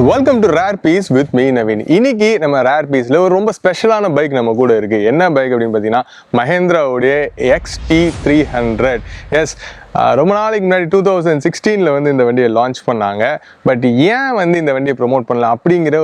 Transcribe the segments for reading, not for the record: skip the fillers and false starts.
Welcome to rare piece with me Naveen. இன்னைக்கு நம்ம rare பீஸில் ஒரு ரொம்ப ஸ்பெஷலான பைக் நம்ம கூட இருக்குது. என்ன பைக் அப்படின்னு பார்த்தீங்கன்னா மஹேந்திராவுடைய XT300. எஸ், ரொம்ப நாளைக்கு முன்னாடி 2016 வந்து இந்த வண்டியை லான்ச் பண்ணாங்க. பட் ஏன் வந்து இந்த வண்டியை ப்ரொமோட் பண்ணலாம் அப்படிங்கிற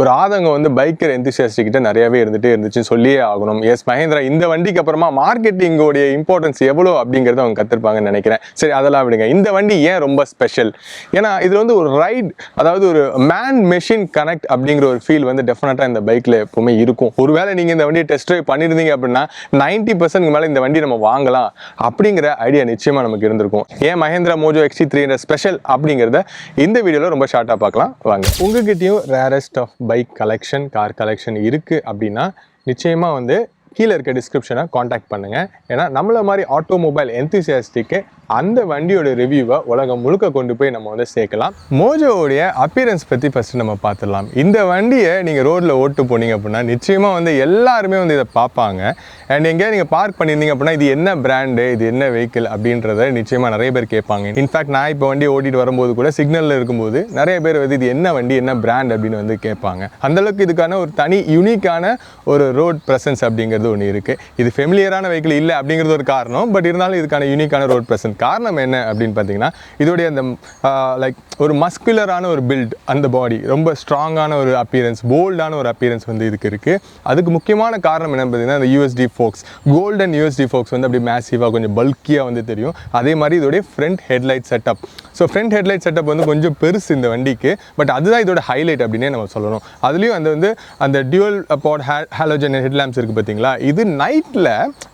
ஒரு ஆதங்கம் வந்து பைக்கர் எந்திசியாஸ்டிக்கிட்ட நிறையவே இருந்துச்சுன்னு சொல்லியே ஆகணும். எஸ், மஹேந்திரா இந்த வண்டிக்கு அப்புறமா மார்க்கெட்டிங்கோடைய இம்பார்ட்டன்ஸ் எவ்வளோ அப்படிங்கிறத அவங்க கற்றுருப்பாங்கன்னு நினைக்கிறேன். சரி, அதெல்லாம் விடுங்க. இந்த வண்டி ஏன் ரொம்ப ஸ்பெஷல்? ஏன்னா இதில் வந்து ஒரு ரைட், அதாவது ஒரு மேன் மெஷின் கனெக்ட் அப்படிங்கிற ஒரு ஃபீல் வந்து டெஃபினட்டாக இந்த பைக்கில் எப்பவுமே இருக்கும். ஒருவேளை நீங்கள் இந்த வண்டியை டெஸ்ட் ட்ரைவ் பண்ணியிருந்தீங்க அப்படின்னா 90% மேலே இந்த வண்டி நம்ம வாங்கலாம் அப்படிங்கிற ஐடியா நிச்சயமாக நமக்கு இருந்திருக்கும். ஏன் மஹேந்திரா மோஜோ XT300 ஸ்பெஷல் அப்படிங்கிறத இந்த வீடியோவில் ரொம்ப ஷார்ட்டாக பார்க்கலாம் வாங்க. உங்ககிட்டயும் rarest of bike collection, car collection இருக்குது அப்படின்னா நிச்சயமாக வந்து கீழே இருக்க டிஸ்கிரிப்ஷனை காண்டாக்ட் பண்ணுங்கள். ஏன்னா நம்மள மாதிரி ஆட்டோமொபைல் என்தூசியாஸ்டிக்கு அந்த வண்டியோட ரிவ்யூவை உலகம் முழுக்க கொண்டு போய் நம்ம வந்து சேர்க்கலாம். மோஜோவுடைய அப்பியரன்ஸ் பற்றி ஃபஸ்ட்டு நம்ம பார்த்துடலாம். இந்த வண்டியை நீங்கள் ரோட்டில் ஓட்டு போனீங்க அப்படின்னா நிச்சயமாக வந்து எல்லாருமே வந்து இதை பார்ப்பாங்க. அண்ட் எங்கேயா நீங்கள் பார்க் பண்ணியிருந்தீங்க அப்படின்னா இது என்ன பிராண்டு, இது என்ன வெஹிக்கிள் அப்படின்றத நிச்சயமாக நிறைய பேர் கேட்பாங்க. இன்ஃபேக்ட் நான் இப்போ வண்டி ஓட்டிகிட்டு வரும்போது கூட சிக்னலில் இருக்கும்போது நிறைய பேர் வந்து இது என்ன வண்டி, என்ன பிராண்ட் அப்படின்னு வந்து கேட்பாங்க. அந்தளவுக்கு இதுக்கான ஒரு தனி யூனிக்கான ஒரு ரோட் ப்ரெசன்ஸ் அப்படிங்கிறது ஒன்று இருக்குது. இது ஃபெமிலியரான வெஹிக்கிள் இல்லை அப்படிங்கிறது ஒரு காரணம். பட் இருந்தாலும் இதுக்கான யூனிக்கான ரோட் ப்ரெசன்ஸ் காரணம் என்ன அப்படின்னு பார்த்தீங்கன்னா இதோடைய அந்த லைக் ஒரு மஸ்குலரான ஒரு பில்ட், அந்த பாடி ரொம்ப ஸ்ட்ராங்கான ஒரு அப்பியரன்ஸ், போல்டான ஒரு அப்பியரன்ஸ் வந்து இதுக்கு இருக்குது. அதுக்கு முக்கியமான காரணம் என்ன பார்த்தீங்கன்னா அந்த USD ஃபோக்ஸ், கோல்டன் USD ஃபோக்ஸ் வந்து அப்படி மேசிவாக கொஞ்சம் பல்கியாக வந்து தெரியும். அதே மாதிரி இதோடைய front headlight setup. So front headlight setup வந்து கொஞ்சம் பெருசு இந்த வண்டிக்கு. பட் அதுதான் இதோட ஹைலைட் அப்படின்னே நம்ம சொல்லணும். அதுலேயும் அந்த டியூவல் பாட் ஹாலோஜன் ஹெட்லாம்ப்ஸ் இருக்குது பார்த்தீங்களா, இது நைட்டில்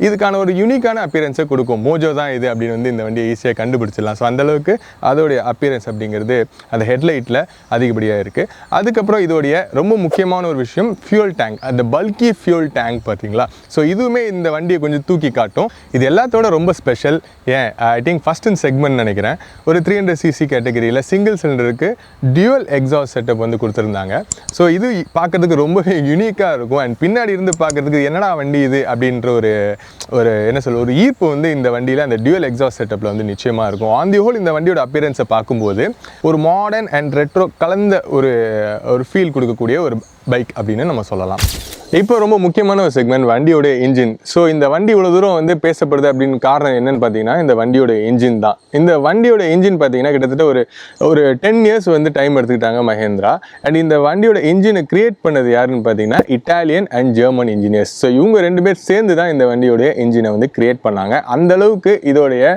இதுக்கான ஒரு யூனிக்கான அப்பியரன்ஸை கொடுக்கும். மோஜோ தான் இது அப்படின்னு வந்து இந்த வண்டியை ஈஸியாக கண்டுபிடிச்சிடலாம். ஸோ அந்தளவுக்கு அதோடைய அப்பியரன்ஸ் அப்படிங்கிறது அந்த ஹெட்லைட்டில் அதிகப்படியாக இருக்குது. அதுக்கப்புறம் இதோடைய ரொம்ப முக்கியமான ஒரு விஷயம் ஃபியூல் டேங்க், அந்த பல்கி ஃபியூல் டேங்க் பார்த்தீங்களா. ஸோ இதுவுமே இந்த வண்டியை கொஞ்சம் தூக்கி காட்டும். இது எல்லாத்தோட ரொம்ப ஸ்பெஷல். ஏன் I think first in segment நினைக்கிறேன். ஒரு 300cc கேட்டகரியில் சிங்கிள் சிலிண்டருக்கு டியூவல் எக்ஸாஸ்ட் செட்டப் வந்து கொடுத்துருந்தாங்க. ஸோ இது பார்க்குறதுக்கு ரொம்ப யூனிக்காக இருக்கும். அண்ட் பின்னாடி இருந்து பார்க்குறதுக்கு என்னடா வண்டி இது அப்படின்ற ஒரு என்ன சொல்ல ஒரு ஈர்ப்பு வந்து இந்த வண்டியில் அந்த டியூவல் எக்ஸாஸ்ட் செட்டப்பில் வந்து நிச்சயமாக இருக்கும். ஆன் தி ஹோல் இந்த வண்டியோட அப்பியரன்ஸை பார்க்கும்போது ஒரு மாடர்ன் அண்ட் ரெட்ரோ கலந்த ஒரு ஃபீல் கொடுக்கக்கூடிய ஒரு பைக் அப்படின்னு நம்ம சொல்லலாம். இப்போ ரொம்ப முக்கியமான ஒரு செக்மெண்ட் வண்டியோட இன்ஜின். ஸோ இந்த வண்டி இவ்வளோ தூரம் வந்து பேசப்படுது அப்படின்னு காரணம் என்னன்னு பார்த்தீங்கன்னா இந்த வண்டியோட இன்ஜின் தான். இந்த வண்டியோட இன்ஜின் பார்த்தீங்கன்னா கிட்டத்தட்ட ஒரு 10 years வந்து டைம் எடுத்துக்கிட்டாங்க மஹேந்திரா. அண்ட் இந்த வண்டியோட இன்ஜினை கிரியேட் பண்ணது யாருன்னு பார்த்தீங்கன்னா Italian and German engineers. So இவங்க 2 பேர் சேர்ந்து தான் இந்த வண்டியோடைய இன்ஜினை வந்து கிரியேட் பண்ணாங்க. அந்தளவுக்கு இதோடைய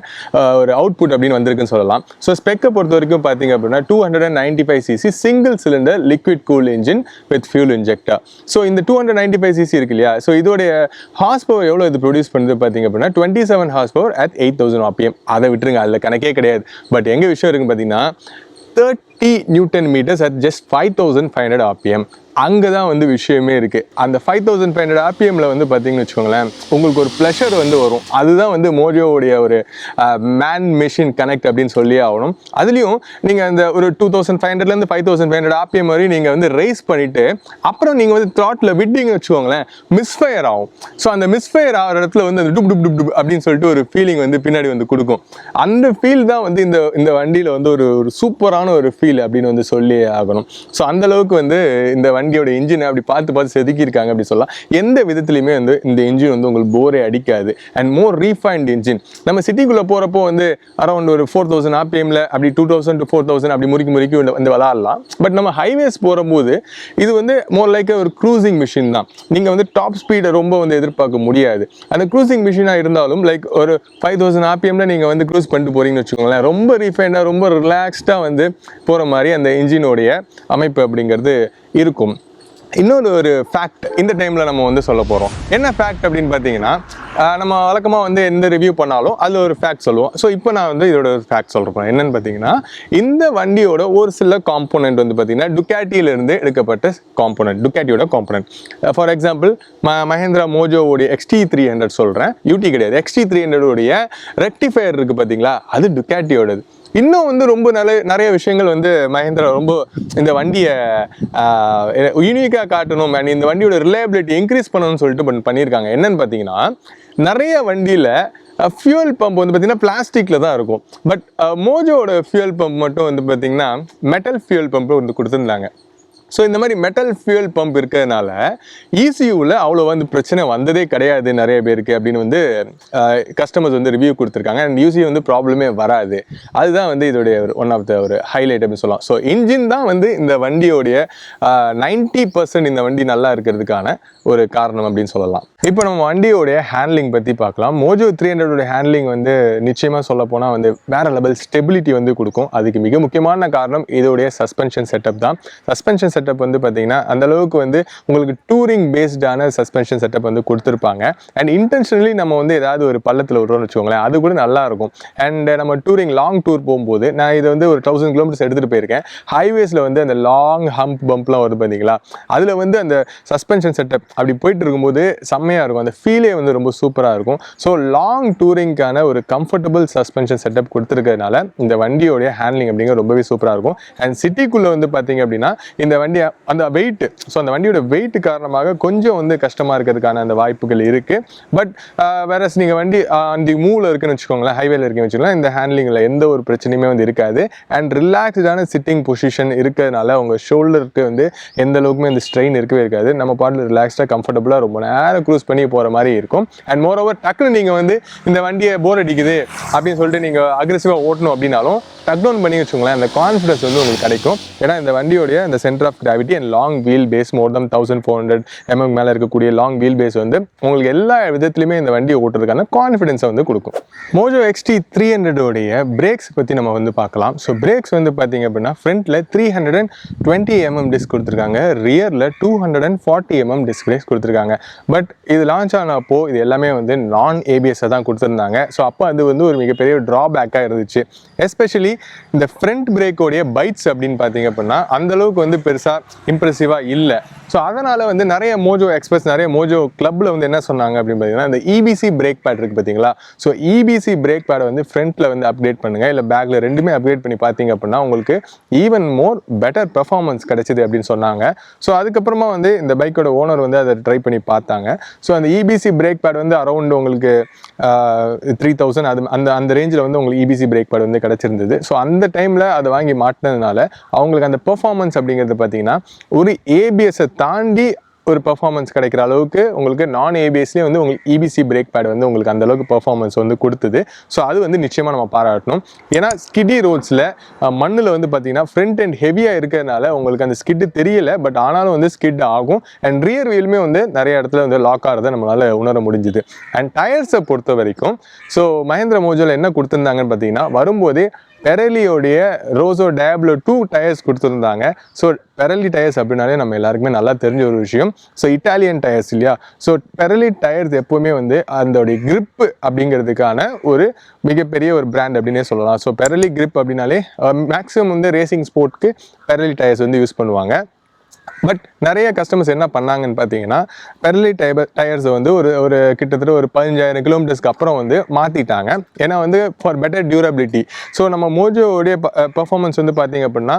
ஒரு அவுட்புட் அப்படின்னு வந்திருக்குன்னு சொல்லலாம். ஸோ ஸ்பெக்கை பொறுத்த வரைக்கும் பார்த்தீங்க அப்படின்னா 295cc single cylinder liquid cool engine with fuel injector. So இந்த 295cc இருக்கு இல்லையா, ஸோ இதோடைய ஹார்ஸ் பவர் எவ்வளோ இது ப்ரொடியூஸ் பண்ணுது பார்த்தீங்க அப்படின்னா 27 ஹார்ஸ் பவர் at 8000 RPM. அதை விட்டுருங்க, அதில் கணக்கே கிடையாது. பட் எங்கே விஷயம் இருக்குன்னு பார்த்தீங்கன்னா 30 Nm at just 5500 RPM. அங்கே தான் வந்து விஷயமே இருக்குது. அந்த 5500 RPMல வந்து பார்த்தீங்கன்னு வச்சுக்கோங்களேன், உங்களுக்கு ஒரு ப்ளஷர் வந்து வரும். அதுதான் வந்து மோஜோவுடைய ஒரு மேன் மெஷின் கனெக்ட் அப்படின்னு சொல்லி ஆகணும். அதுலேயும் நீங்கள் அந்த ஒரு 2500லேருந்து 5500 RPM வரையும் நீங்கள் வந்து ரைஸ் பண்ணிவிட்டு அப்புறம் நீங்கள் வந்து த்ராட்டில் விட்டிங்கன்னு வச்சுக்கோங்களேன், மிஸ்ஃபயர் ஆகும். ஸோ அந்த மிஸ்ஃபயர் ஆகிற இடத்துல வந்து அந்த டுப் டுப் டுப் டுப் அப்படின்னு சொல்லிட்டு ஒரு ஃபீலிங் வந்து பின்னாடி வந்து கொடுக்கும். அந்த ஃபீல் தான் வந்து இந்த வண்டியில் வந்து ஒரு சூப்பரான ஒரு ஃபீல் அப்படின்னு வந்து சொல்லி ஆகணும். ஸோ அந்தளவுக்கு வந்து இந்த வண்டியோட இன்ஜினை அப்படி பார்த்து செதுக்கியிருக்காங்க அப்படி சொல்லலாம். எந்த விதத்துலையுமே வந்து இந்த இன்ஜின் வந்து உங்களுக்கு போரே அடிக்காது. And more refined engine. நம்ம சிட்டிக்குள்ளே போகிறப்போ வந்து அரௌண்ட் ஒரு 4000 RPMல அப்படி 2000 to 4000 அப்படி முறுக்கி வந்து விளாடலாம். பட் நம்ம ஹைவேஸ் போகும்போது இது வந்து மோர் லைக் ஒரு க்ரூசிங் மிஷின் தான். நீங்கள் வந்து டாப் ஸ்பீடை ரொம்ப வந்து எதிர்பார்க்க முடியாது. அந்த க்ரூசிங் மிஷினாக இருந்தாலும் லைக் ஒரு 5000 RPMல நீங்கள் வந்து க்ரூஸ் பண்ணிட்டு போகிறீங்கன்னு வச்சுக்கோங்களேன், ரொம்ப ரீஃபைண்டாக ரொம்ப ரிலாக்ஸ்டாக வந்து போகிற மாதிரி அந்த இன்ஜினோடைய அமைப்பு அப்படிங்கிறது இருக்கும். இன்னொரு ஒரு ஃபேக்ட் இந்த டைமில் நம்ம வந்து சொல்ல போகிறோம். என்ன ஃபேக்ட் அப்படின்னு பார்த்தீங்கன்னா, நம்ம வழக்கமாக வந்து எந்த ரிவ்யூ பண்ணாலும் அதில் ஒரு ஃபேக்ட் சொல்லுவோம். ஸோ இப்போ நான் வந்து இதோட ஒரு ஃபேக்ட் சொல்கிறேன். என்னென்னு பார்த்தீங்கன்னா, இந்த வண்டியோட ஒரு சில காம்போனன்ட் வந்து பார்த்தீங்கன்னா டுக்காட்டியிலேருந்து எடுக்கப்பட்ட காம்போனன்ட், டுக்காட்டியோட காம்போனன்ட். ஃபார் எக்ஸாம்பிள் மஹேந்திரா மோஜோவோடைய XT300 சொல்கிறேன், யூடி கிடையாது, XT300 ரெக்டிஃபயர் இருக்குது பார்த்தீங்களா, அது டுக்காட்டியோடது. இன்னும் வந்து ரொம்ப நிறைய விஷயங்கள் வந்து மஹேந்திரா ரொம்ப இந்த வண்டியை யூனிக்காக காட்டணும் அண்ட் இந்த வண்டியோட ரிலையபிலிட்டி இன்க்ரீஸ் பண்ணணும்னு சொல்லிட்டு பண்ணியிருக்காங்க. என்னன்னு பார்த்தீங்கன்னா, நிறைய வண்டியில் ஃபியூயல் பம்ப் வந்து பார்த்தீங்கன்னா பிளாஸ்டிக்கில் தான் இருக்கும். பட் மோஜோட ஃபியூயல் பம்ப் மட்டும் வந்து பார்த்தீங்கன்னா மெட்டல் ஃபியூயல் பம்ப் வந்து கொடுத்துருந்தாங்க. ஸோ இந்த மாதிரி மெட்டல் ஃபியூயல் பம்ப் இருக்கிறதுனால ECUவில் அவ்வளோ வந்து பிரச்சனை வந்ததே கிடையாது நிறைய பேருக்கு அப்படின்னு வந்து கஸ்டமர்ஸ் வந்து ரிவ்யூ கொடுத்துருக்காங்க. அண்ட் ECU வந்து ப்ராப்ளமே வராது. அதுதான் வந்து இதோடைய ஒன் ஆஃப் த ஒரு ஹைலைட் அப்படின்னு சொல்லலாம். ஸோ இன்ஜின் தான் வந்து இந்த வண்டியோடைய 90% இந்த வண்டி நல்லா இருக்கிறதுக்கான ஒரு காரணம் அப்படின்னு சொல்லலாம். இப்போ நம்ம வண்டியோடைய ஹேண்ட்லிங் பற்றி பார்க்கலாம். மோஜோ 300 ஹேண்ட்லிங் வந்து நிச்சயமாக சொல்ல போனால் வந்து வேற லெவல் ஸ்டெபிலிட்டி வந்து கொடுக்கும். அதுக்கு மிக முக்கியமான காரணம் இதோடைய சஸ்பென்ஷன் செட்டப் தான். சஸ்பென்ஷன் செட்டப் வந்து பார்த்தீங்கன்னா அந்த அளவுக்கு வந்து உங்களுக்கு டூரிங் பேஸ்டான சஸ்பென்ஷன் செட்டப் வந்து கொடுத்துருப்பாங்க. அண்ட் இன்டென்ஷனலி நம்ம வந்து ஏதாவது ஒரு பள்ளத்தில் விடுறோம்னு வச்சுக்கோங்களேன், அது கூட நல்லா இருக்கும். அண்ட் நம்ம டூரிங் லாங் டூர் போகும்போது நான் இதை வந்து ஒரு 1000 கிலோமீட்டர்ஸ் எடுத்துகிட்டு போயிருக்கேன். ஹைவேஸில் வந்து அந்த லாங் ஹம்ப் பம்ப்லாம் வருது பார்த்தீங்களா, அதில் வந்து அந்த சஸ்பென்ஷன் செட்டப் அப்படி போயிட்டு இருக்கும்போது செம்மையாக இருக்கும். அந்த ஃபீலே வந்து ரொம்ப சூப்பராக இருக்கும். ஸோ லாங் டூரிங்கான ஒரு கம்ஃபர்டபுள் சஸ்பென்ஷன் செட்டப் கொடுத்துருக்கிறதுனால இந்த வண்டியோடைய ஹேண்ட்லிங் அப்படிங்கிற ரொம்பவே சூப்பராக இருக்கும். அண்ட் சிட்டிக்குள்ளே வந்து பார்த்தீங்க அப்படின்னா இந்த வண்டி அந்த வெயிட், ஸோ அந்த வண்டியோட வெயிட் காரணமாக கொஞ்சம் வந்து கஷ்டமாக இருக்கிறதுக்கான அந்த வாய்ப்புகள் இருக்குது. பட் வேற நீங்கள் வண்டி அந்த மூவில் இருக்குன்னு வச்சுக்கோங்களேன், ஹைவேல இருக்குன்னு வச்சுக்கோங்களேன், இந்த ஹேண்ட்லிங்கில் எந்த ஒரு பிரச்சனையுமே வந்து இருக்காது. அண்ட் ரிலாக்ஸ்டான சிட்டிங் பொசிஷன் இருக்கிறதுனால உங்கள் ஷோல்டருக்கு வந்து எந்த அளவுக்குமே இந்த ஸ்ட்ரெயின் இருக்கவே இருக்காது. நம்ம பாட்டில் ரிலாக்ஸ்டாக கம்ஃபர்டபுளாக ரொம்ப நேரம் க்ரூஸ் பண்ணி போகிற மாதிரி இருக்கும். அண்ட் மோர் ஓவர் டக்குன்னு நீங்கள் வந்து இந்த வண்டியை போர் அடிக்குது அப்படின்னு சொல்லிட்டு நீங்கள் அக்ரெசிவாக ஓட்டணும் அப்படின்னாலும் டக் டவுன் பண்ணி வச்சுக்கோங்களேன், அந்த கான்ஃபிடன்ஸ் வந்து உங்களுக்கு கிடைக்கும். ஏன்னா இந்த வண்டியோடைய இந்த centre of gravity and long wheel base more than 1400 mm மேலே இருக்கக்கூடிய லாங் வீல் பேஸ் வந்து உங்களுக்கு எல்லா விதத்துலையுமே இந்த வண்டியை ஓட்டுறதுக்கான கான்ஃபிடன்ஸை வந்து கொடுக்கும். மோஜோ XT 300 உடைய பிரேக்ஸ் பற்றி நம்ம வந்து பார்க்கலாம். ஸோ பிரேக்ஸ் வந்து பார்த்தீங்க அப்படின்னா ஃப்ரண்ட்டில் 320 mm டிஸ்க் கொடுத்துருக்காங்க, ரியரில் 240 mm டிஸ்க் பிரேக்ஸ் கொடுத்துருக்காங்க. பட் இது லான்ச் ஆனப்போ இது எல்லாமே வந்து நான் ABS-ஐ தான் கொடுத்துருந்தாங்க. ஸோ அப்போ அது வந்து ஒரு மிகப்பெரிய ட்ராபேக்காக இருந்துச்சு. எஸ்பெஷலி இந்த ஃப்ரண்ட் பிரேக்கோடைய பைட்ஸ் அப்படின்னு பார்த்தீங்க அப்படின்னா அந்தளவுக்கு வந்து பெருசாக இம்ப்ரெசிவாக இல்லை. ஸோ அதனால் வந்து நிறைய மோஜோ எக்ஸ்பிரஸ், நிறைய மோஜோ கிளப்பில் வந்து என்ன சொன்னாங்க அப்படின்னு பார்த்தீங்கன்னா இந்த EBC பிரேக் பேட் இருக்குது பார்த்தீங்களா, ஸோ EBC பிரேக் பேடை வந்து ஃப்ரண்ட்டில் வந்து அப்டேட் பண்ணுங்கள், இல்லை பேக்கில் ரெண்டுமே அப்டேட் பண்ணி பார்த்தீங்க அப்படின்னா உங்களுக்கு ஈவன் மோர் பெட்டர் பெர்ஃபார்மன்ஸ் கிடைச்சிது அப்படின்னு சொன்னாங்க. ஸோ அதுக்கப்புறமா வந்து இந்த பைக்கோட ஓனர் வந்து அதை ட்ரை பண்ணி பார்த்தாங்க. ஸோ அந்த EBC பிரேக் பேட் வந்து அரௌண்ட் உங்களுக்கு 3000 அது அந்த ரேஞ்சில் வந்து உங்களுக்கு EBC பிரேக் பேட் வந்து கிடச்சிருந்தது. ஸோ அந்த டைமில் அதை வாங்கி மாட்டினதுனால அவங்களுக்கு அந்த பெர்ஃபார்மன்ஸ் அப்படிங்கிறது பார்த்தீங்கன்னா ஒரு ABS-ஐ தாண்டி ஒரு பெர்ஃபார்மன்ஸ் கிடைக்கிற அளவுக்கு உங்களுக்கு நான் ABS-லேயே வந்து உங்களுக்கு EBC பிரேக் பேட் வந்து உங்களுக்கு அந்த அளவுக்கு பெர்ஃபார்மன்ஸ் வந்து கொடுத்தது. ஸோ அது வந்து நிச்சயமாக நம்ம பாராட்டணும். ஏன்னா ஸ்கிட்டி ரோட்ஸில் மண்ணில் வந்து பார்த்தீங்கன்னா ஃப்ரண்ட் அண்ட் ஹெவியாக இருக்கிறதுனால உங்களுக்கு அந்த ஸ்கிட்டு தெரியலை, பட் ஆனாலும் வந்து ஸ்கிட் ஆகும். அண்ட் ரியர் வீலுமே வந்து நிறைய இடத்துல வந்து லாக் ஆகிறத நம்மளால் உணர முடிஞ்சுது. அண்ட் டயர்ஸை பொறுத்த வரைக்கும் ஸோ மஹேந்திரா மோஜோவில் என்ன கொடுத்துருந்தாங்கன்னு பார்த்தீங்கன்னா வரும்போதே பெரலியோடைய ரோசோ டயப்ளோ 2 டயர்ஸ் கொடுத்துருந்தாங்க. ஸோ பெரலி டயர்ஸ் அப்படின்னாலே நம்ம எல்லாருக்குமே நல்லா தெரிஞ்ச ஒரு விஷயம். ஸோ இட்டாலியன் டயர்ஸ் இல்லையா, ஸோ பெரலி டயர்ஸ் எப்போவுமே வந்து அதோடைய கிரிப் அப்படிங்கிறதுக்கான ஒரு மிகப்பெரிய ஒரு பிராண்ட் அப்படின்னே சொல்லலாம். ஸோ பெரலி கிரிப் அப்படின்னாலே மேக்ஸிமம் வந்து ரேசிங் ஸ்போர்ட்க்கு பெரலி டயர்ஸ் வந்து யூஸ் பண்ணுவாங்க. பட் நிறைய கஸ்டமர்ஸ் என்ன பண்ணாங்கன்னு பார்த்தீங்கன்னா பெரலி டயர்ஸை வந்து ஒரு கிட்டத்தட்ட ஒரு 15000 கிலோமீட்டர்ஸ்க்கு அப்புறம் வந்து மாற்றிட்டாங்க. ஏன்னா வந்து ஃபார் பெட்டர் டியூரபிலிட்டி. ஸோ நம்ம மோஜோடைய பெர்ஃபார்மன்ஸ் வந்து பார்த்தீங்க அப்படின்னா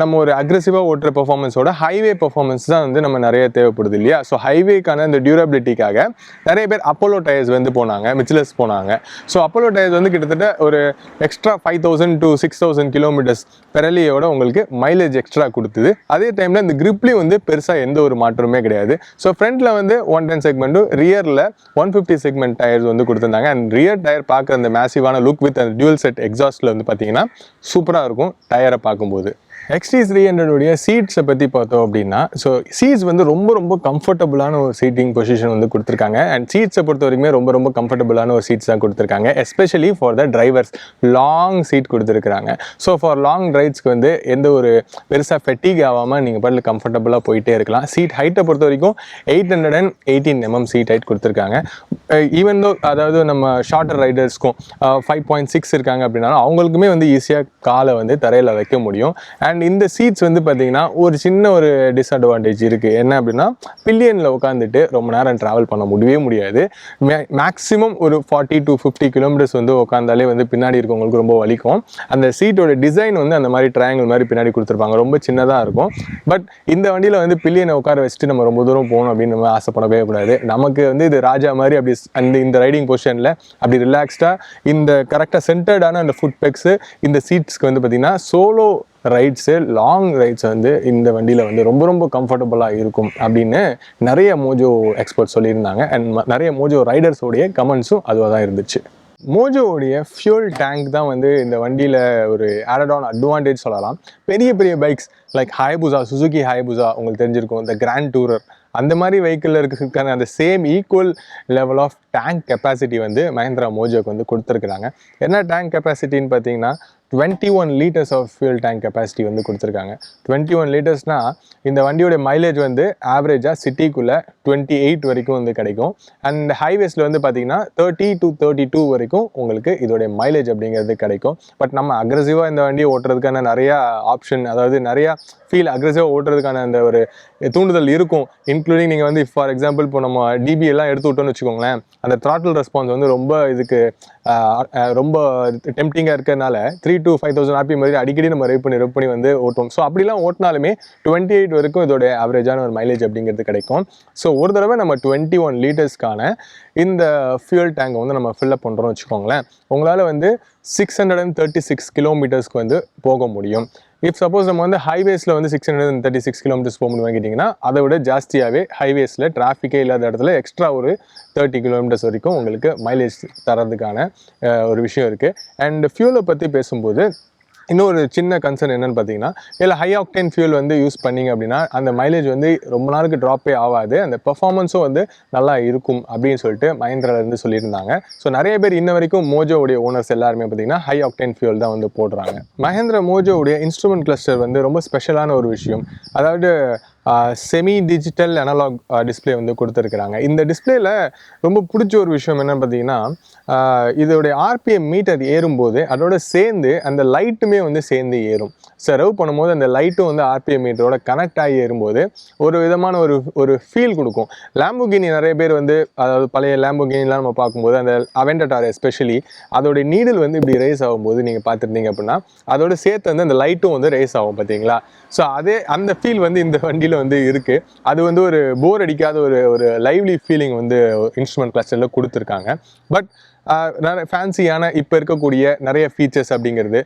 நம்ம ஒரு அக்ரெசிவாக ஓட்டுற பெர்ஃபார்மன்ஸோட ஹைவே பெர்ஃபார்மன்ஸ் தான் வந்து நம்ம நிறைய தேவைப்படுது இல்லையா. ஸோ ஹைவேக்கான இந்த டியூரபிலிட்டிக்காக நிறைய பேர் அப்போலோ டயர்ஸ் வந்து போனாங்க, மிச்சிலஸ் போனாங்க. ஸோ அப்போலோ டயர்ஸ் வந்து கிட்டத்தட்ட ஒரு எக்ஸ்ட்ரா 5000 to 6000 கிலோமீட்டர்ஸ் பெரலியோட உங்களுக்கு மைலேஜ் எக்ஸ்ட்ரா கொடுத்தது. அதே டைமில் இந்த கிரிப்லேயும் வந்து பெருசாக எந்த ஒரு மாற்றமே கிடையாது. ஸோ ஃப்ரண்ட்டில் வந்து 110 செக்மெண்ட்டும் ரியரில் 150 செக்மெண்ட் டயர்ஸ் வந்து கொடுத்துருந்தாங்க. அண்ட் ரியர் டயர் பார்க்குற அந்த மேசிவான லுக் வித் அந்த டியூல் செட் எக்ஸாஸ்ட்டில் வந்து பார்த்தீங்கன்னா சூப்பராக இருக்கும் டயரை பார்க்கும்போது. XT 300 உடைய சீட்ஸை பற்றி பார்த்தோம் அப்படின்னா ஸோ சீட்ஸ் வந்து ரொம்ப கம்ஃபர்டபுளான ஒரு சீட்டிங் பொசிஷன் வந்து கொடுத்துருக்காங்க. அண்ட் சீட்ஸை பொறுத்த வரைக்குமே ரொம்ப கம்ஃபர்டபுளான ஒரு சீட்ஸ் தான் கொடுத்துருக்காங்க. Especially for the drivers long seat கொடுத்துருக்குறாங்க. ஸோ ஃபார் லாங் ரைட்ஸ்க்கு வந்து எந்த ஒரு பெருசாக ஃபெட்டிக் ஆகாமல் நீங்கள் பாட்டில் கம்ஃபர்டபுளாக போயிட்டே இருக்கலாம். சீட் ஹைட்டை பொறுத்த வரைக்கும் 818 mm சீட் ஹைட் கொடுத்துருக்காங்க. ஈவன் தோ அதாவது நம்ம ஷார்ட்டர் ரைடர்ஸ்க்கும் 5.6 இருக்காங்க அப்படின்னாலும் அவங்களுக்குமே வந்து ஈஸியாக காலை வந்து தரையில் வைக்க முடியும். அண்ட் இந்த சீட்ஸ் வந்து பார்த்தீங்கன்னா ஒரு சின்ன ஒரு டிஸ்அட்வான்டேஜ் இருக்குது. என்ன அப்படின்னா பில்லியனில் உட்காந்துட்டு ரொம்ப நேரம் ட்ராவல் பண்ண முடியாது. மேக்ஸிமம் ஒரு 40 to 50 கிலோமீட்டர்ஸ் வந்து உட்காந்தாலே வந்து பின்னாடி இருக்கவங்களுக்கு ரொம்ப வலிக்கும். அந்த சீட்டோட டிசைன் வந்து அந்த மாதிரி ட்ரையாங்கிள் மாதிரி பின்னாடி கொடுத்துருப்பாங்க, ரொம்ப சின்னதாக இருக்கும். பட் இந்த வண்டியில் வந்து பில்லியனை உட்கார வச்சுட்டு நம்ம ரொம்ப தூரம் போகணும் அப்படின்னு நம்ம ஆசைப்படவே கூடாது. நமக்கு வந்து இது ராஜா மாதிரி அப்படி ஸ்பேஸ் அண்ட் இந்த ரைடிங் பொசிஷனில் அப்படி ரிலாக்ஸ்டாக இந்த கரெக்டாக சென்டர்டான அந்த ஃபுட் பெக்ஸு இந்த சீட்ஸ்க்கு வந்து பார்த்திங்கன்னா சோலோ ரைட்ஸு லாங் ரைட்ஸ் வந்து இந்த வண்டியில் வந்து ரொம்ப ரொம்ப கம்ஃபர்டபுளாக இருக்கும் அப்படின்னு நிறைய மோஜோ எக்ஸ்பர்ட் சொல்லியிருந்தாங்க அண்ட் நிறைய மோஜோ ரைடர்ஸோடைய கமெண்ட்ஸும் அதுவாக தான் இருந்துச்சு. மோஜோவுடைய ஃபியூல் டேங்க் தான் வந்து இந்த வண்டியில் ஒரு ஆடட் ஆன் அட்வான்டேஜ் சொல்லலாம். பெரிய பெரிய bikes like Hayabusa, Suzuki Hayabusa உங்களுக்கு தெரிஞ்சிருக்கும், இந்த கிராண்ட் டூரர் அந்த மாதிரி வெஹிக்கிளில் இருக்கிறதுக்கான அந்த same equal level of tank capacity வந்து மஹேந்திரா மோஜோக்கு வந்து கொடுத்துருக்குறாங்க. என்ன டேங்க் கெப்பாசிட்டின்னு பார்த்தீங்கன்னா 21 liters of fuel tank capacity வந்து கொடுத்துருக்காங்க. 21 liters இந்த வண்டியோட மைலேஜ் வந்து ஆவரேஜாக சிட்டிக்குள்ளே 28 வரைக்கும் வந்து கிடைக்கும். அண்ட் ஹைவேஸில் வந்து பார்த்தீங்கன்னா 30 to 32 வரைக்கும் உங்களுக்கு இதோடைய மைலேஜ் அப்படிங்கிறது கிடைக்கும். பட் நம்ம அக்ரெசிவாக இந்த வண்டியை ஓட்டுறதுக்கான நிறையா ஆப்ஷன், அதாவது நிறையா ஃபீல் அக்ரெசிவாக ஓட்டுறதுக்கான அந்த ஒரு தூண்டுதல் இருக்கும். இன்க்ளூடிங் நீங்கள் வந்து ஃபார் எக்ஸாம்பிள் இப்போ நம்ம டிபி எல்லாம் எடுத்து விட்டோன்னு வச்சுக்கோங்களேன், அந்த த்ராட்டில் ரெஸ்பான்ஸ் வந்து ரொம்ப இதுக்கு ரொம்ப டெம்ப்டிங்காக இருக்கிறதுனால 3,000 to 5,000 RPM மாதிரி அடிக்கடி நம்ம ரைவ் பண்ணி வந்து ஓட்டுவோம். ஸோ அப்படிலாம் ஓட்டினாலுமே 28 வரைக்கும் இதோட ஆவரேஜான ஒரு மைலேஜ் அப்படிங்கிறது கிடைக்கும். ஸோ ஒரு தடவை நம்ம 21 liters இந்த ஃபியூல் டேங்கை வந்து நம்ம ஃபில்லப் பண்ணுறோம்னு வச்சுக்கோங்களேன், உங்களால் வந்து 636 kilometers வந்து போக முடியும். இஃப் சப்போஸ் நம்ம வந்து ஹைவேஸில் வந்து 636 kilometers போக முடியும் கேட்டிங்கன்னா அதை விட ஜாஸ்தியாகவே ஹைவேஸில் டிராஃபிக்கே இல்லாத இடத்துல எக்ஸ்ட்ரா ஒரு 30 kilometers வரைக்கும் உங்களுக்கு மைலேஜ் தரதுக்கான ஒரு விஷயம் இருக்குது. அண்ட் ஃபியூலை பற்றி பேசும்போது இன்னொரு சின்ன கன்சர்ன் என்னென்னு பார்த்தீங்கன்னா, இல்லை ஹை ஆக்டேன் ஃபியூல் வந்து யூஸ் பண்ணிங்க அப்படின்னா அந்த மைலேஜ் வந்து ரொம்ப நாளுக்கு ட்ராப்பே ஆகாது, அந்த பெர்ஃபார்மன்ஸும் வந்து நல்லா இருக்கும் அப்படின்னு சொல்லிட்டு மஹேந்திராலேருந்து சொல்லியிருந்தாங்க. ஸோ நிறைய பேர் இன்ன வரைக்கும் மோஜோவுடைய ஓனர்ஸ் எல்லாருமே பார்த்தீங்கன்னா ஹை ஆக்டேன் ஃபியூல் தான் வந்து போடுறாங்க. மஹேந்திரா மோஜோவுடைய இன்ஸ்ட்ருமெண்ட் கிளஸ்டர் வந்து ரொம்ப ஸ்பெஷலான ஒரு விஷயம். அதாவது செமி டிஜிட்டல் அனலாக் டிஸ்பிளே வந்து கொடுத்துருக்குறாங்க. இந்த டிஸ்பிளேல ரொம்ப பிடிச்ச ஒரு விஷயம் என்னன்னு பார்த்தீங்கன்னா, இதோடைய ஆர்பிஎம் மீட்டர் ஏறும்போது அதோட சேர்ந்து அந்த லைட்டுமே வந்து சேர்ந்து ஏறும். ரவ் பண்ணும்போது அந்த லைட்டும் வந்து ஆர்பிஎம் மீட்டரோட கனெக்ட் ஆகி ஏறும்போது ஒரு விதமான ஒரு ஃபீல் கொடுக்கும். லேம்போகினி நிறைய பேர் வந்து, அதாவது பழைய லேம்போகினிலாம் நம்ம பார்க்கும்போது அந்த அவென்டார் எஸ்பெஷலி அதோடைய நீடில் வந்து இப்படி ரேஸ் ஆகும்போது நீங்கள் பார்த்துருந்தீங்க அப்படின்னா அதோட சேர்த்து வந்து அந்த லைட்டும் வந்து ரேஸ் ஆகும் பார்த்தீங்களா. ஸோ அந்த ஃபீல் வந்து இந்த வண்டியில் வந்து இருக்குது. அது வந்து ஒரு போர் அடிக்காத ஒரு லைவ்லி ஃபீலிங் வந்து இன்ஸ்ட்ருமெண்ட் கிளஸ்டரில் கொடுத்துருக்காங்க. பட் நிறைய ஃபேன்சியான இப்போ இருக்கக்கூடிய நிறைய ஃபீச்சர்ஸ் அப்படிங்கிறது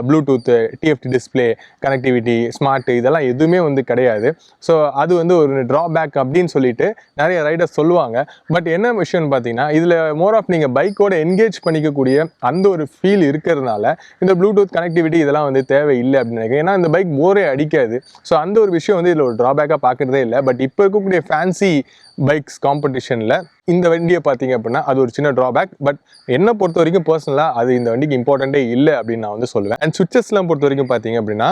bluetooth, TFT display, connectivity, smart இதெல்லாம் எதுவுமே வந்து கிடையாது. ஸோ அது வந்து ஒரு ட்ராபேக் அப்படின்னு சொல்லிட்டு நிறைய ரைடர்ஸ் சொல்லுவாங்க. பட் என்ன விஷயம்னு பார்த்தீங்கன்னா, இதில் மோர் ஆஃப் நீங்கள் பைக்கோட என்கேஜ் பண்ணிக்கக்கூடிய அந்த ஒரு ஃபீல் இருக்கிறதுனால இந்த ப்ளூடூத் கனெக்டிவிட்டி இதெல்லாம் வந்து தேவையில்லை அப்படின்னு நினைக்கிறேன். ஏன்னா இந்த பைக் போரே அடிக்காது. ஸோ அந்த ஒரு விஷயம் வந்து இதில் ஒரு ட்ராபேக்காக பார்க்குறதே இல்லை. பட் இப்போ இருக்கக்கூடிய ஃபேன்சி பைக்ஸ் காம்படிஷனில் இந்த வண்டியை பார்த்தீங்க அப்படின்னா அது ஒரு சின்ன ட்ராபேக். பட் என்னை பொறுத்த வரைக்கும் பர்சனலாக அது இந்த வண்டிக்கு இம்பார்ட்டண்ட்டே இல்லை அப்படின்னு நான் வந்து சொல்லுவேன். அண்ட் சுவிச்சஸ்லாம் பொறுத்த வரைக்கும் பார்த்தீங்க அப்படின்னா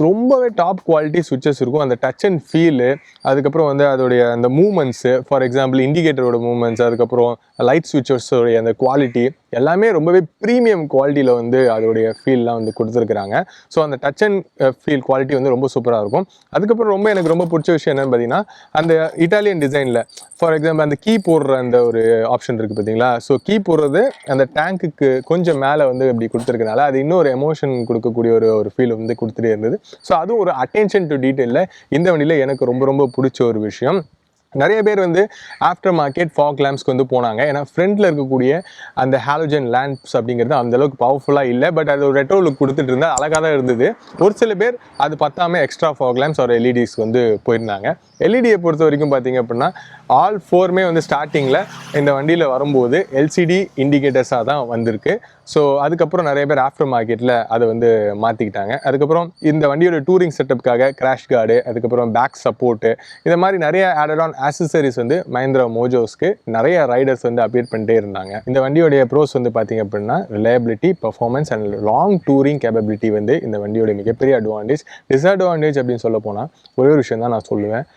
ரொம்பவே டாப் குவாலிட்டி சுவிச்சஸ் இருக்கும். அந்த டச் அண்ட் ஃபீலு, அதுக்கப்புறம் வந்து அதோடைய அந்த மூமெண்ட்ஸு, ஃபார் எக்ஸாம்பிள் இண்டிகேட்டரோட மூமெண்ட்ஸ், அதுக்கப்புறம் லைட் சுவிச்சஸோடைய அந்த குவாலிட்டி எல்லாமே ரொம்பவே ப்ரீமியம் குவாலிட்டியில் வந்து அதோடைய ஃபீல்லாம் வந்து கொடுத்துருக்குறாங்க. ஸோ அந்த டச் அண்ட் ஃபீல் குவாலிட்டி வந்து ரொம்ப சூப்பராக இருக்கும். அதுக்கப்புறம் எனக்கு ரொம்ப பிடிச்ச விஷயம் என்னென்னு பார்த்தீங்கன்னா, அந்த இட்டாலியன் டிசைனில் ஃபார் எக்ஸாம்பிள் அந்த கீ போடுற அந்த ஒரு ஆப்ஷன் இருக்குது பார்த்தீங்களா. ஸோ கீ போடுறது அந்த டேங்க்குக்கு கொஞ்சம் மேலே வந்து இப்படி கொடுத்துருக்கனால அது இன்னொரு எமோஷன் கொடுக்கக்கூடிய ஒரு ஃபீல் வந்து கொடுத்துட்டே இருந்தது. ஸோ அதுவும் ஒரு அட்டென்ஷன் டு டீட்டெயிலில் இந்த வண்டியில் எனக்கு ரொம்ப ரொம்ப பிடிச்ச ஒரு விஷயம். நிறைய பேர் வந்து ஆஃப்டர் மார்க்கெட் ஃபாக் லேம்ப்ஸ்க்கு வந்து போனாங்க. ஏன்னா ஃப்ரண்ட்டில் இருக்கக்கூடிய அந்த ஹாலோஜன் லேம்ப்ஸ் அப்படிங்கிறது அந்தளவுக்கு பவர்ஃபுல்லாக இல்லை. பட் அது ஒரு ரெட்ரோ லுக் கொடுத்துட்டு இருந்தால் அழகாக தான் இருந்தது. ஒரு சில பேர் அது பத்தாமல் எக்ஸ்ட்ரா ஃபாக் லேம்ப்ஸ் ஒரு எல்இடிஸ் வந்து போயிருந்தாங்க. எல்இடியை பொறுத்த வரைக்கும் பார்த்தீங்க அப்படின்னா ஆல் 4மே வந்து ஸ்டார்டிங்கில் இந்த வண்டியில் வரும்போது எல்சிடி இண்டிகேட்டர்ஸாக தான் வந்திருக்கு. ஸோ அதுக்கப்புறம் நிறைய பேர் ஆஃப்டர் மார்க்கெட்டில் அதை வந்து மாற்றிக்கிட்டாங்க. அதுக்கப்புறம் இந்த வண்டியோட டூரிங் செட்டப்புக்காக கிராஷ் கார்டு, அதுக்கப்புறம் பேக் சப்போர்ட்டு, இந்த மாதிரி நிறைய ஆடட் ஆன் ஆக்சசரிஸ் வந்து மஹேந்திரா மோஜோஸ்க்கு நிறைய ரைடர்ஸ் வந்து அப்டேட் பண்ணிட்டே இருந்தாங்க. இந்த வண்டியோடைய ப்ரோஸ் வந்து பார்த்தீங்க அப்படின்னா reliability, performance and long touring capability வந்து இந்த வண்டியோட மிகப்பெரிய அட்வான்டேஜ். டிஸ்அட்வான்டேஜ் அப்படின்னு சொல்ல போனால் ஒரே ஒரு விஷயம் தான் நான் சொல்லுவேன்,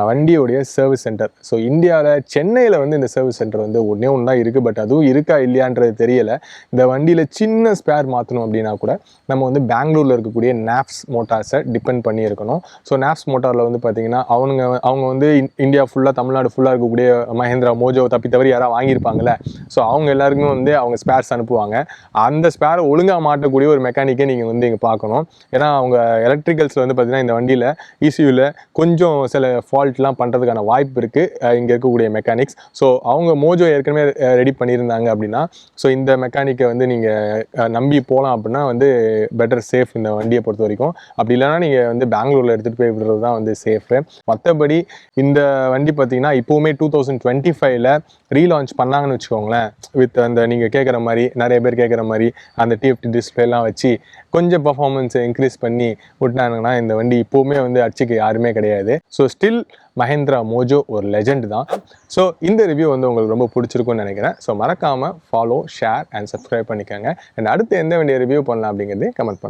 வண்டியோடைய சர்வீஸ் சென்டர். ஸோ இந்தியாவில் சென்னையில் வந்து இந்த சர்வீஸ் சென்டர் வந்து ஒன்றே ஒன்று தான் இருக்குது. பட் அதுவும் இருக்கா இல்லையான்றது தெரியலை. இந்த வண்டியில் சின்ன ஸ்பேர் மாற்றணும் அப்படின்னா கூட நம்ம வந்து பெங்களூரில் இருக்கக்கூடிய நாப்ஸ் மோட்டார்ஸை டிபெண்ட் பண்ணி இருக்கணும். ஸோ நாப்ஸ் மோட்டாரில் வந்து பார்த்திங்கன்னா அவங்க வந்து இந்தியா ஃபுல்லாக, தமிழ்நாடு ஃபுல்லாக இருக்கக்கூடிய மஹேந்திரா மோஜோ தவறி யாராவது வாங்கியிருப்பாங்கள்ல. ஸோ அவங்க எல்லாருக்குமே வந்து அவங்க ஸ்பேர்ஸ் அனுப்புவாங்க. அந்த ஸ்பேரை ஒழுங்காக மாட்டக்கூடிய ஒரு மெக்கானிக்கை நீங்கள் வந்து இங்கே பார்க்கணும். ஏன்னா அவங்க எலக்ட்ரிக்கல்ஸில் வந்து பார்த்திங்கன்னா இந்த வண்டியில் ECUவில் கொஞ்சம் சில ஃபால்ட்லாம் பண்ணுறதுக்கான வாய்ப்பு இருக்குது இங்கே இருக்கக்கூடிய மெக்கானிக்ஸ். ஸோ அவங்க மோஜோ ஏற்கனவே ரெடி பண்ணியிருந்தாங்க அப்படின்னா, ஸோ இந்த மெக்கானிக்கை வந்து நீங்கள் நம்பி போகலாம் அப்படின்னா வந்து பெட்டர் சேஃப் இந்த வண்டியை பொறுத்த வரைக்கும். அப்படி இல்லைனா நீங்கள் வந்து பெங்களூரில் எடுத்துகிட்டு போய் விடுறது தான் வந்து சேஃபு. மற்றபடி இந்த வண்டி பார்த்தீங்கன்னா இப்போவுமே 2025ல் ரீலான்ச் பண்ணாங்கன்னு வச்சுக்கோங்களேன். வித் அந்த நீங்கள் கேட்குற மாதிரி நிறைய பேர் கேட்குற மாதிரி அந்த டிஎஃப்டி டிஸ்பிளேலாம் வச்சு கொஞ்சம் பர்ஃபார்மன்ஸை இன்க்ரீஸ் பண்ணி விட்டாங்கன்னா இந்த வண்டி இப்போவுமே வந்து அடிச்சுக்க யாருமே கிடையாது. ஸோ ஸ்டில் மஹேந்திரா மோஜோ ஒரு லெஜெண்ட் தான். ஸோ இந்த ரிவ்யூ வந்து உங்களுக்கு ரொம்ப பிடிச்சிருக்கும்னு நினைக்கிறேன். ஸோ மறக்காமல் ஃபாலோ, ஷேர் அண்ட் சப்ஸ்கிரைப் பண்ணிக்கோங்க. அண்ட் அடுத்து எந்த வண்டியை ரிவ்யூ பண்ணலாம் அப்படிங்கிறது கமெண்ட் பண்ணுங்கள்.